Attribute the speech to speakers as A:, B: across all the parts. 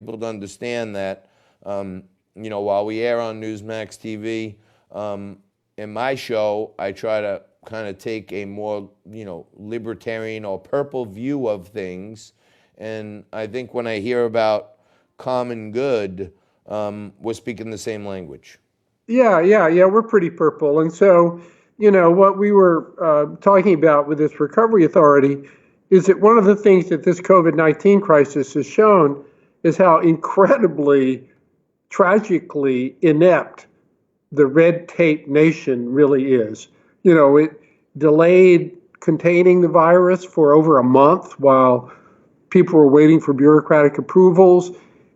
A: people to understand that, while we air on Newsmax TV, in my show, I try to kind of take a more, libertarian or purple view of things. And I think when I hear about common good, we're speaking the same language.
B: Yeah. We're pretty purple. And so, what we were talking about with this recovery authority is that one of the things that this COVID-19 crisis has shown is how incredibly, tragically inept the red tape nation really is. It delayed containing the virus for over a month while people were waiting for bureaucratic approvals.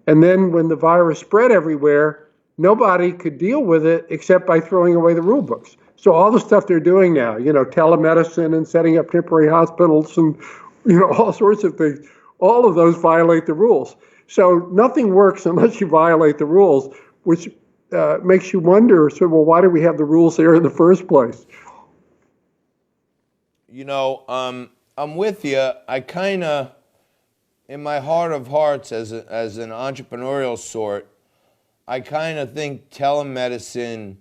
B: And then when the virus spread everywhere, nobody could deal with it except by throwing away the rule books. So all the stuff they're doing now, telemedicine and setting up temporary hospitals and, all sorts of things, all of those violate the rules. So nothing works unless you violate the rules, which makes you wonder, well, why do we have the rules there in the first place?
A: I'm with you. I kind of, in my heart of hearts, as an entrepreneurial sort, I kind of think telemedicine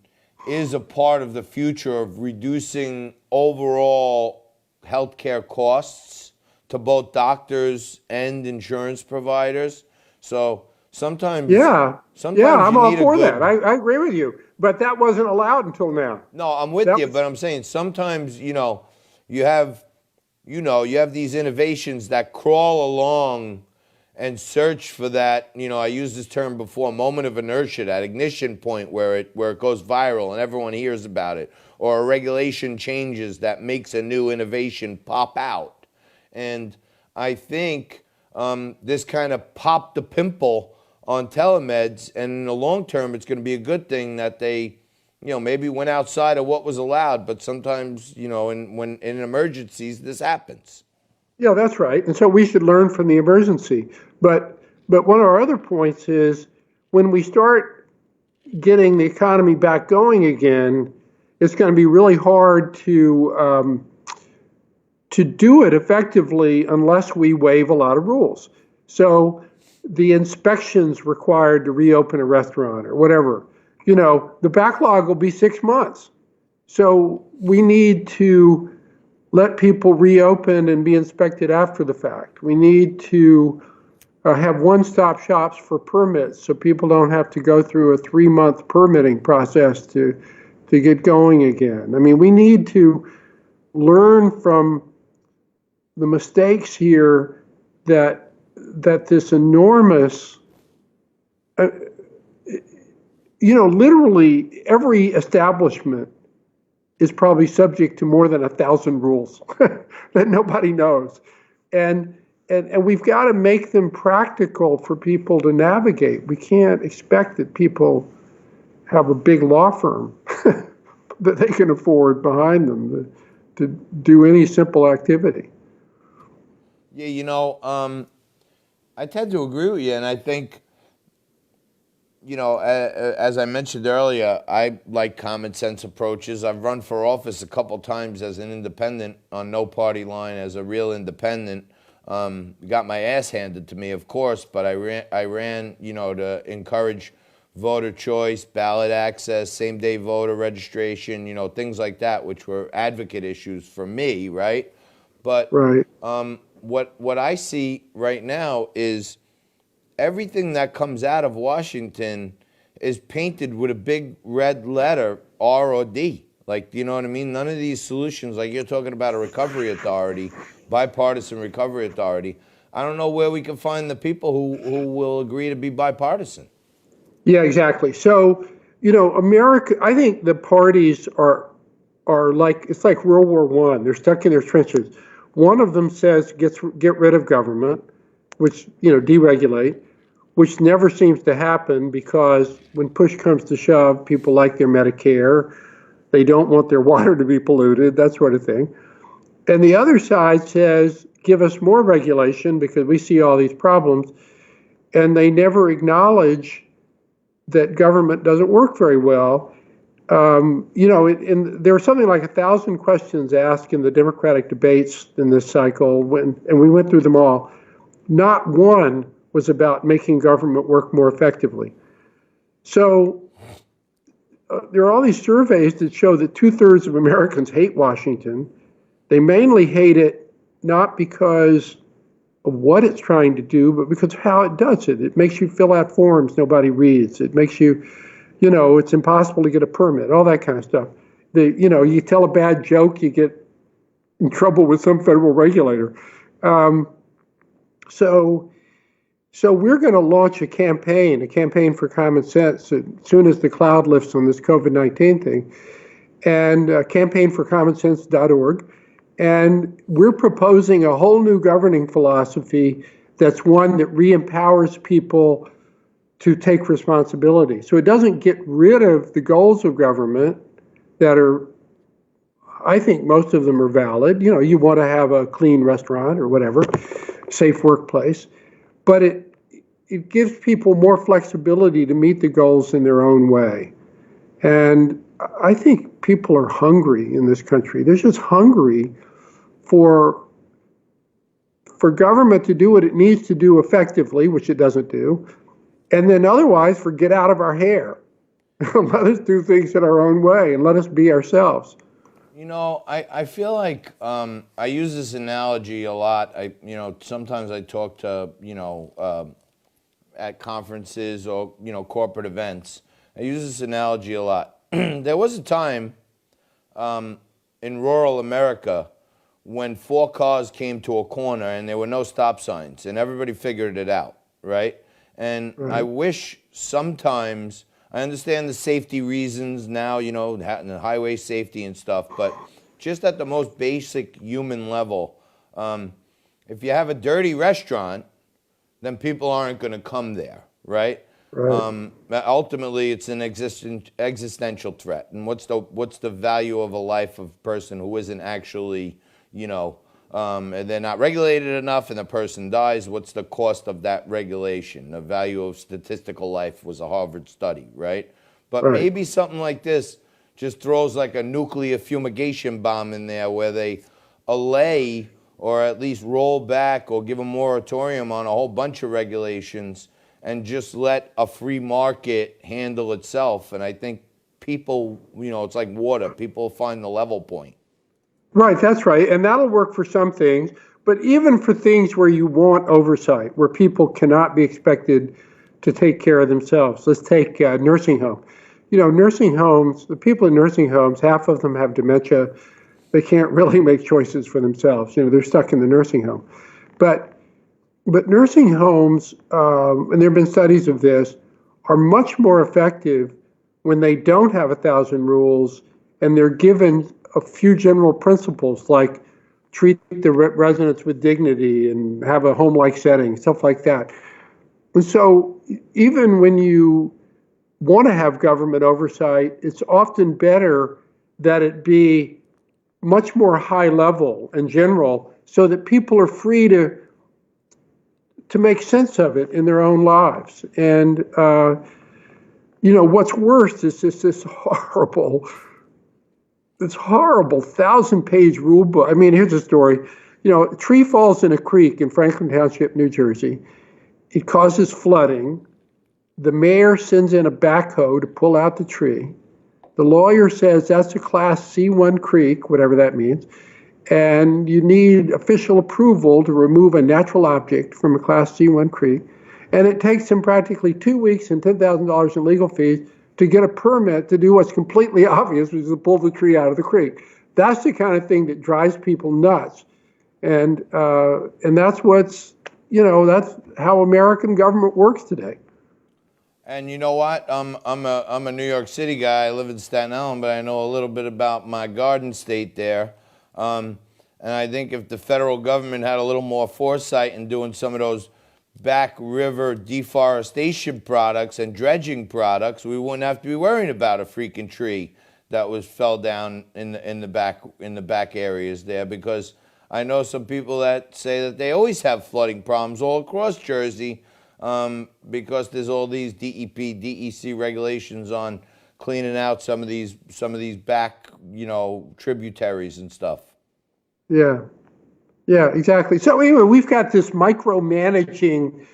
A: is a part of the future of reducing overall healthcare costs to both doctors and insurance providers. So sometimes,
B: Yeah,
A: sometimes
B: I'm
A: you
B: all
A: need a
B: for that.
A: good.
B: I agree with you, but that wasn't allowed until now.
A: No, I'm with
B: That
A: you,
B: was,
A: but I'm saying sometimes, you have, you have these innovations that crawl along and search for that. I used this term before, moment of inertia, that ignition point where it goes viral and everyone hears about it, or a regulation changes that makes a new innovation pop out. And I think this kind of popped the pimple on telemeds, and in the long term, it's going to be a good thing that they, maybe went outside of what was allowed. But sometimes, in emergencies, this happens.
B: yeah, that's right. And so we should learn from the emergency. But one of our other points is when we start getting the economy back going again, it's going to be really hard to do it effectively unless we waive a lot of rules. So the inspections required to reopen a restaurant or whatever, the backlog will be 6 months. So we need to let people reopen and be inspected after the fact. We need to have one-stop shops for permits so people don't have to go through a 3-month permitting process to get going again. I mean, we need to learn from the mistakes here that this enormous, literally every establishment is probably subject to more than 1,000 rules that nobody knows, and we've got to make them practical for people to navigate. We can't expect that people have a big law firm that they can afford behind them to do any simple activity.
A: Yeah, I tend to agree with you, and I think, as I mentioned earlier, I like common sense approaches. I've run for office a couple times as an independent on no party line, as a real independent. Got my ass handed to me, of course, but I ran, to encourage voter choice, ballot access, same-day voter registration, things like that, which were advocate issues for me, right? But
B: Right.
A: what I see right now is everything that comes out of Washington is painted with a big red letter, R or D. Like, you know what I mean? None of these solutions, like you're talking about a recovery authority, bipartisan recovery authority. I don't know where we can find the people who will agree to be bipartisan.
B: Yeah, exactly. So, America, I think the parties are like, it's like World War One. They're stuck in their trenches. One of them says get rid of government, which, deregulate, which never seems to happen because when push comes to shove, people like their Medicare. They don't want their water to be polluted, that sort of thing. And the other side says give us more regulation because we see all these problems. And they never acknowledge that government doesn't work very well. There were something like 1,000 questions asked in the Democratic debates in this cycle, and we went through them all. Not one was about making government work more effectively. So there are all these surveys that show that 2/3 of Americans hate Washington. They mainly hate it not because of what it's trying to do, but because of how it does it. It makes you fill out forms nobody reads. It makes you, it's impossible to get a permit, all that kind of stuff. You tell a bad joke, you get in trouble with some federal regulator. So we're going to launch a campaign for common sense as soon as the cloud lifts on this COVID-19 thing, and campaignforcommonsense.org. And we're proposing a whole new governing philosophy that's one that re-empowers people to take responsibility. So it doesn't get rid of the goals of government that are, I think most of them are valid. You want to have a clean restaurant or whatever, safe workplace, but it gives people more flexibility to meet the goals in their own way. And I think people are hungry in this country. They're just hungry for government to do what it needs to do effectively, which it doesn't do, and then otherwise for get out of our hair. Let us do things in our own way and let us be ourselves.
A: I feel like I use this analogy a lot. Sometimes I talk to, at conferences or, corporate events. I use this analogy a lot. There was a time in rural America when 4 cars came to a corner and there were no stop signs and everybody figured it out, right? And right. I wish sometimes, I understand the safety reasons now, the highway safety and stuff, but just at the most basic human level, if you have a dirty restaurant, then people aren't going to come there, right? Right. Ultimately, it's an existential threat. And what's the value of a life of a person who isn't actually, and they're not regulated enough and the person dies? What's the cost of that regulation? The value of statistical life was a Harvard study, right? But right. Maybe something like this just throws like a nuclear fumigation bomb in there where they allay or at least roll back or give a moratorium on a whole bunch of regulations and just let a free market handle itself. And I think people, it's like water. People find the level point.
B: Right, that's right. And that'll work for some things. But even for things where you want oversight, where people cannot be expected to take care of themselves. Let's take nursing home. Nursing homes, the people in nursing homes, half of them have dementia. They can't really make choices for themselves. They're stuck in the nursing home. But nursing homes, and there have been studies of this, are much more effective when they don't have 1,000 rules and they're given a few general principles like treat the residents with dignity and have a home-like setting, stuff like that. And so even when you want to have government oversight, it's often better that it be much more high level and general so that people are free to make sense of it in their own lives. And, what's worse is this horrible 1,000-page rule book. I mean, here's a story. A tree falls in a creek in Franklin Township, New Jersey. It causes flooding. The mayor sends in a backhoe to pull out the tree. The lawyer says that's a class C1 creek, whatever that means, and you need official approval to remove a natural object from a class C1 creek. And it takes him practically 2 weeks and $10,000 in legal fees to get a permit to do what's completely obvious, which is to pull the tree out of the creek. That's the kind of thing that drives people nuts. And that's that's how American government works today.
A: And you know what? I'm a New York City guy. I live in Staten Island, but I know a little bit about my Garden State there. And I think if the federal government had a little more foresight in doing some of those back river deforestation products and dredging products, we wouldn't have to be worrying about a freaking tree that fell down in the back areas there. Because I know some people that say that they always have flooding problems all across Jersey. Because there's all these DEP, DEC regulations on cleaning out some of these back, tributaries and stuff.
B: Yeah, exactly. So anyway, we've got this micromanaging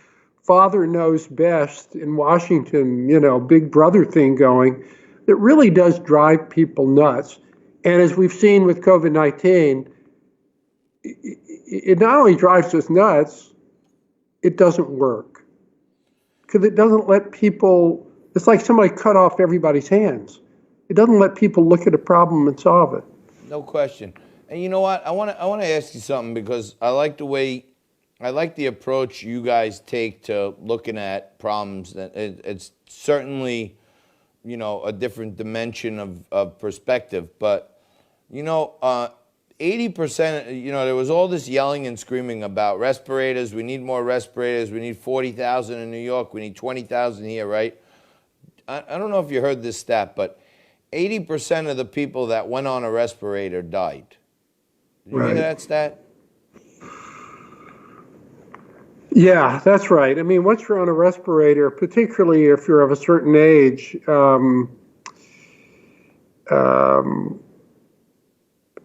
B: father knows best in Washington, big brother thing going that really does drive people nuts. And as we've seen with COVID-19, it not only drives us nuts, it doesn't work. Because it doesn't let people, it's like somebody cut off everybody's hands. It doesn't let people look at a problem and solve it.
A: No question. And you know what? I want to ask you something, because I like the approach you guys take to looking at problems. It's certainly, a different dimension of perspective. But, 80%, there was all this yelling and screaming about respirators. We need more respirators. We need 40,000 in New York. We need 20,000 here, right? I don't know if you heard this stat, but 80% of the people that went on a respirator died. Did you hear that stat?
B: Yeah, that's right. I mean, once you're on a respirator, particularly if you're of a certain age,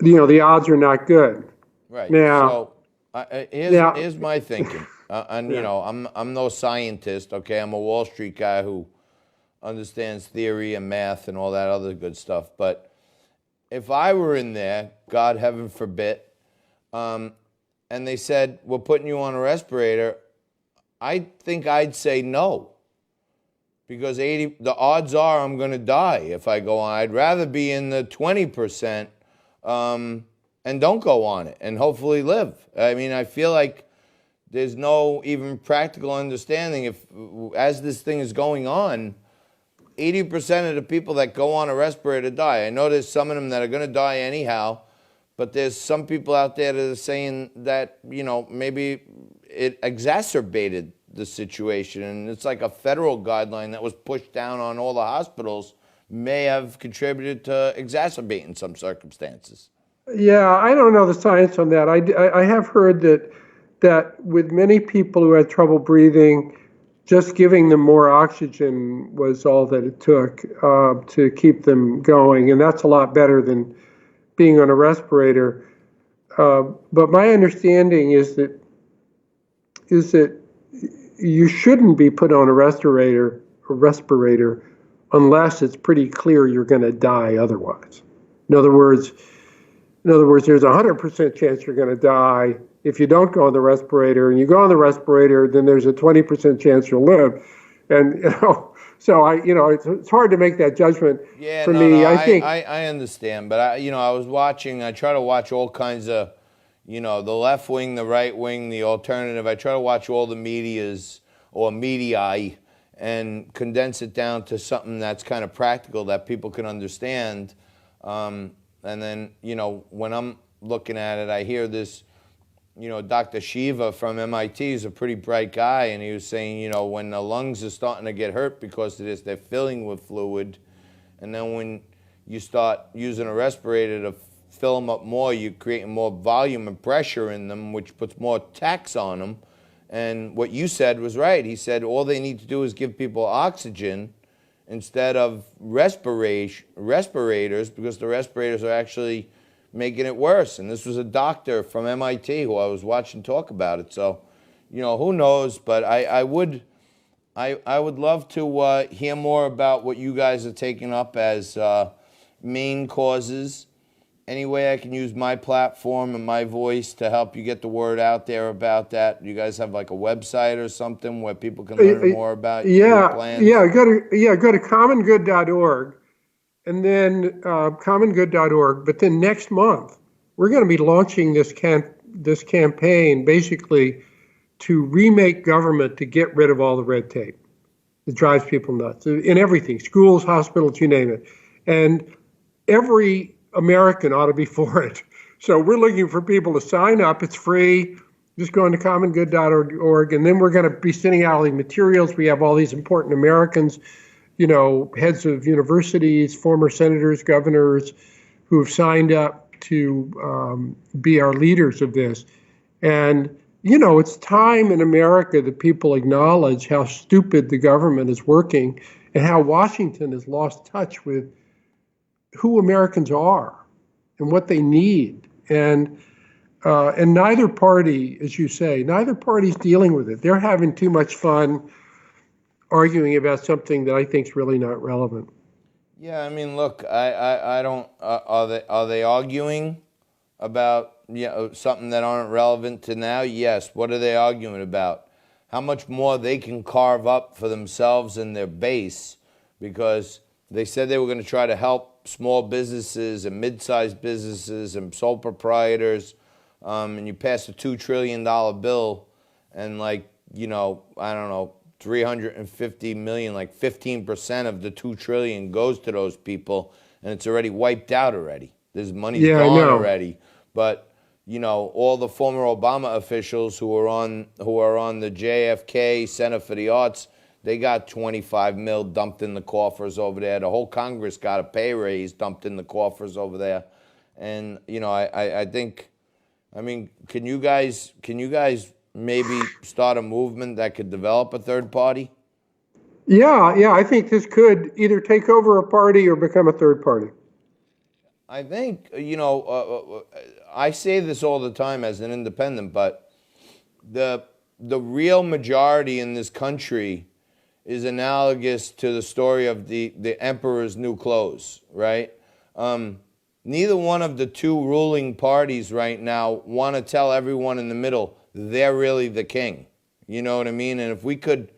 B: the odds are not good.
A: Right.
B: Now,
A: So here's my thinking. And I'm no scientist. Okay, I'm a Wall Street guy who understands theory and math and all that other good stuff. But if I were in there, God heaven forbid, and they said, we're putting you on a respirator, I think I'd say no. Because the odds are I'm going to die if I go on. I'd rather be in the 20% and don't go on it and hopefully live. I mean, I feel like there's no even practical understanding if, as this thing is going on, 80% of the people that go on a respirator die. I know there's some of them that are going to die anyhow, but there's some people out there that are saying that, maybe it exacerbated the situation. And it's like a federal guideline that was pushed down on all the hospitals may have contributed to exacerbating some circumstances.
B: Yeah, I don't know the science on that. I have heard that with many people who had trouble breathing, just giving them more oxygen was all that it took to keep them going, and that's a lot better than being on a respirator. But my understanding is that you shouldn't be put on a respirator unless it's pretty clear you're going to die otherwise. In other words, there's a 100% chance you're going to die if you don't go on the respirator, and you go on the respirator, then there's a 20% chance you'll live. And, so it's hard to make that judgment for me.
A: I understand, but I try to watch all kinds of, the left wing, the right wing, the alternative. I try to watch all the medias or media and condense it down to something that's kind of practical that people can understand. And then, when I'm looking at it, I hear this, Dr. Shiva from MIT is a pretty bright guy, and he was saying, when the lungs are starting to get hurt because of this, they're filling with fluid. And then when you start using a respirator to fill them up more, you're creating more volume and pressure in them, which puts more tax on them. And what you said was right. He said all they need to do is give people oxygen instead of respirators, because the respirators are actually making it worse. And this was a doctor from MIT who I was watching talk about it. So, who knows? But I would love to hear more about what you guys are taking up as main causes. Any way I can use my platform and my voice to help you get the word out there about that? You guys have like a website or something where people can learn more about your plans?
B: Yeah, go to commongood.org, and then commongood.org. But then next month, we're going to be launching this campaign basically to remake government to get rid of all the red tape that drives people nuts in everything, schools, hospitals, you name it. And every American ought to be for it. So we're looking for people to sign up. It's free. Just go into commongood.org, and then we're going to be sending out all these materials. We have all these important Americans, heads of universities, former senators, governors, who have signed up to be our leaders of this. And, it's time in America that people acknowledge how stupid the government is working and how Washington has lost touch with who Americans are and what they need. And And neither party, as you say, neither party's dealing with it. They're having too much fun arguing about something that I think is really not relevant.
A: Yeah, I mean, look, I don't. Are they arguing about something that aren't relevant to now? Yes. What are they arguing about? How much more they can carve up for themselves and their base, because they said they were going to try to help small businesses and mid-sized businesses and sole proprietors, and you passed a $2 trillion bill, and I don't know, 350 million, like 15% of the 2 trillion goes to those people, and it's already wiped out already. There's money's
B: Yeah, I
A: gone
B: know.
A: already. But all the former Obama officials who are on the JFK Center for the Arts, they got 25 mil dumped in the coffers over there. The whole Congress got a pay raise dumped in the coffers over there. And I think, I mean, can you guys maybe start a movement that could develop a third party?
B: Yeah, yeah, I think this could either take over a party or become a third party.
A: I think, I say this all the time as an independent, but the real majority in this country is analogous to the story of the emperor's new clothes, right? Neither one of the two ruling parties right now want to tell everyone in the middle they're really the king. You know what I mean? And if we could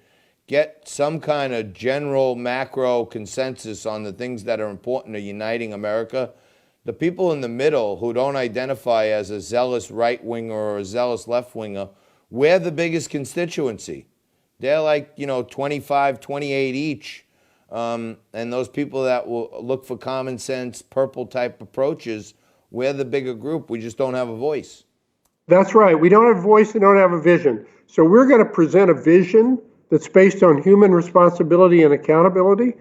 A: get some kind of general macro consensus on the things that are important to uniting America, the people in the middle who don't identify as a zealous right-winger or a zealous left-winger, we're the biggest constituency. They're like, 25, 28 each. And those people that will look for common sense, purple type approaches, we're the bigger group. We just don't have a voice.
B: That's right. We don't have a voice and don't have a vision. So we're going to present a vision that's based on human responsibility and accountability.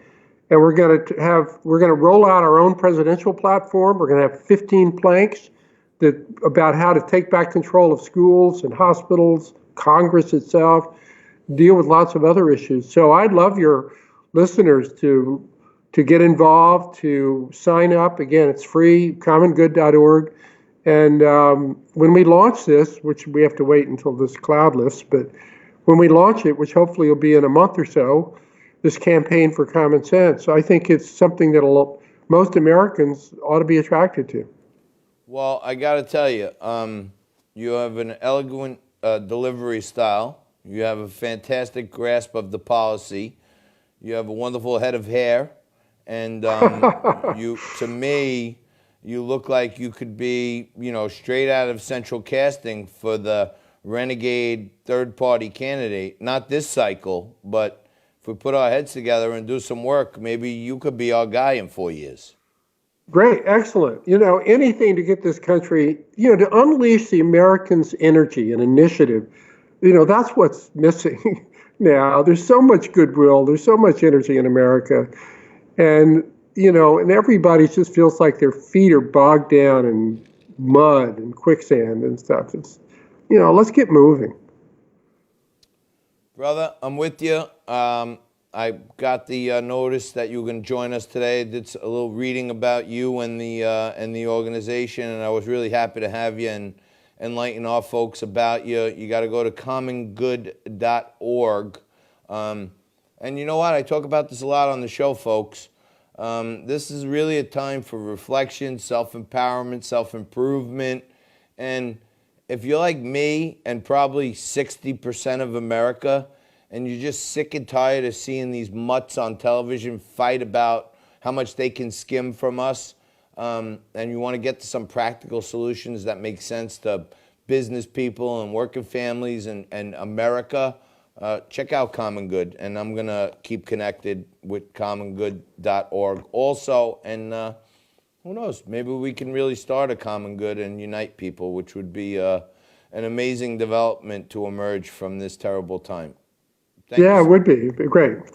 B: And we're going to roll out our own presidential platform. We're going to have 15 planks about how to take back control of schools and hospitals, Congress itself, deal with lots of other issues. So I'd love your listeners to get involved, to sign up. Again, it's free, commongood.org. And when we launch this, which we have to wait until this cloud lifts, but when we launch it, which hopefully will be in a month or so, this campaign for common sense, I think it's something that most Americans ought to be attracted to.
A: Well, I got to tell you, you have an eloquent delivery style. You have a fantastic grasp of the policy. You have a wonderful head of hair. And to me, you look like you could be, straight out of central casting for the renegade third-party candidate. Not this cycle, but if we put our heads together and do some work, maybe you could be our guy in 4 years.
B: Great, excellent. Anything to get this country, to unleash the Americans' energy and initiative, that's what's missing now. There's so much goodwill, there's so much energy in America. And, and everybody just feels like their feet are bogged down in mud and quicksand and stuff. It's, let's get moving.
A: Brother, I'm with you. I got the notice that you were going to join us today. I did a little reading about you and the organization, and I was really happy to have you and enlighten our folks about you. You got to go to commongood.org. And you know what? I talk about this a lot on the show, folks. This is really a time for reflection, self-empowerment, self-improvement. And if you're like me and probably 60% of America, and you're just sick and tired of seeing these mutts on television fight about how much they can skim from us, and you want to get to some practical solutions that make sense to business people and working families and America, check out Common Good. And I'm going to keep connected with commongood.org also. And who knows, maybe we can really start a Common Good and unite people, which would be an amazing development to emerge from this terrible time. Thank you.
B: Yeah, it would be. It'd be great. Thank